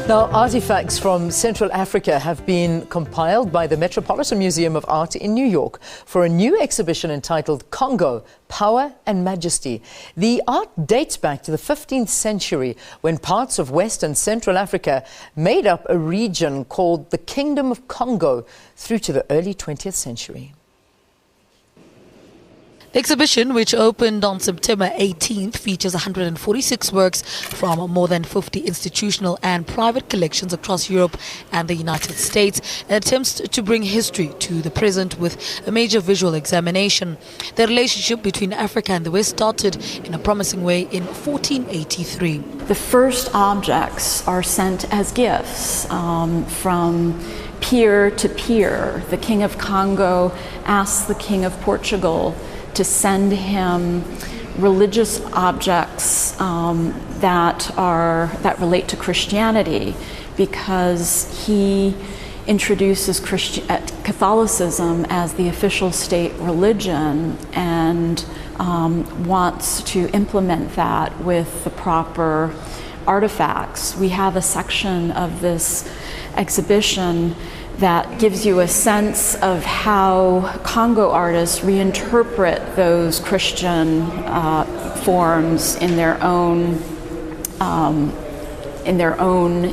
Now, artifacts from Central Africa have been compiled by the Metropolitan Museum of Art in New York for a new exhibition entitled Kongo, Power and Majesty. The art dates back to the 15th century when parts of West and Central Africa made up a region called the Kingdom of Kongo through to the early 20th century. The exhibition, which opened on September 18th, features 146 works from more than 50 institutional and private collections across Europe and the United States, and attempts to bring history to the present with a major visual examination. The relationship between Africa and the West started in a promising way in 1483. The first objects are sent as gifts from peer to peer. The King of Congo asks the King of Portugal to send him religious objects that relate to Christianity, because he introduces Catholicism as the official state religion and wants to implement that with the proper artifacts. We have a section of this exhibition that gives you a sense of how Congo artists reinterpret those Christian forms in their own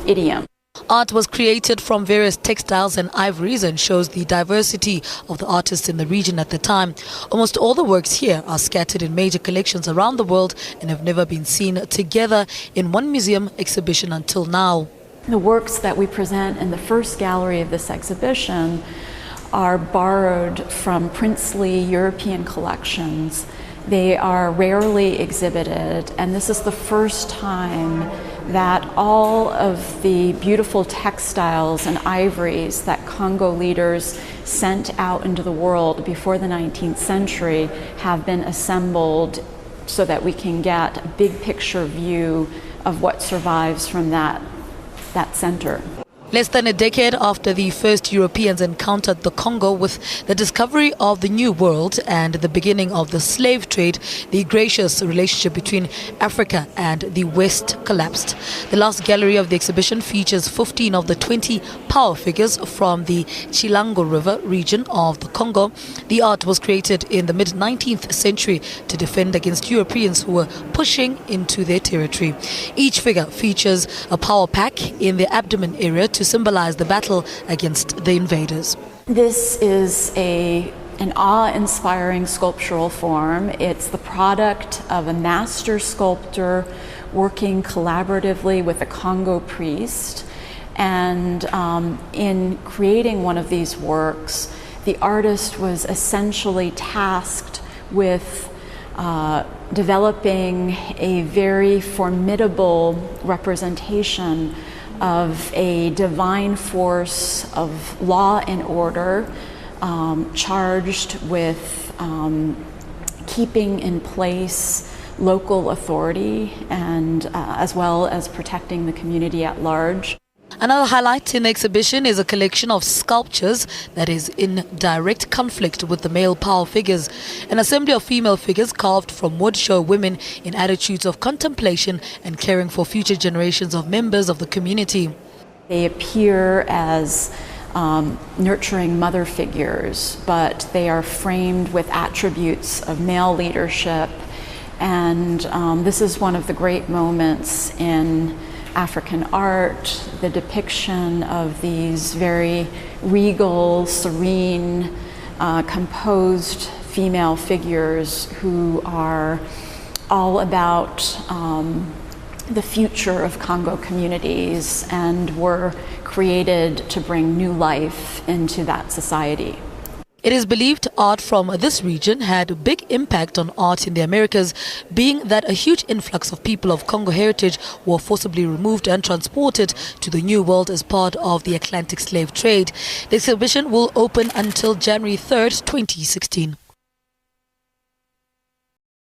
idiom. Art was created from various textiles and ivories and shows the diversity of the artists in the region at the time. Almost all the works here are scattered in major collections around the world and have never been seen together in one museum exhibition until now. The works that we present in the first gallery of this exhibition are borrowed from princely European collections. They are rarely exhibited, and this is the first time that all of the beautiful textiles and ivories that Congo leaders sent out into the world before the 19th century have been assembled so that we can get a big picture view of what survives from that center. Less than a decade after the first Europeans encountered the Congo, with the discovery of the New World and the beginning of the slave trade, the gracious relationship between Africa and the West collapsed. The last gallery of the exhibition features 15 of the 20 power figures from the Chilango River region of the Congo. The art was created in the mid-19th century to defend against Europeans who were pushing into their territory. Each figure features a power pack in the abdomen area to symbolize the battle against the invaders. This is an awe-inspiring sculptural form. It's the product of a master sculptor working collaboratively with a Congo priest. And in creating one of these works, the artist was essentially tasked with developing a very formidable representation of a divine force of law and order, charged with keeping in place local authority and as well as protecting the community at large. Another highlight in the exhibition is a collection of sculptures that is in direct conflict with the male power figures. An assembly of female figures carved from wood show women in attitudes of contemplation and caring for future generations of members of the community. They appear as nurturing mother figures, but they are framed with attributes of male leadership. And this is one of the great moments in African art, the depiction of these very regal, serene, composed female figures who are all about the future of Congo communities and were created to bring new life into that society. It is believed art from this region had a big impact on art in the Americas, being that a huge influx of people of Congo heritage were forcibly removed and transported to the New World as part of the Atlantic slave trade. The exhibition will open until January 3rd, 2016.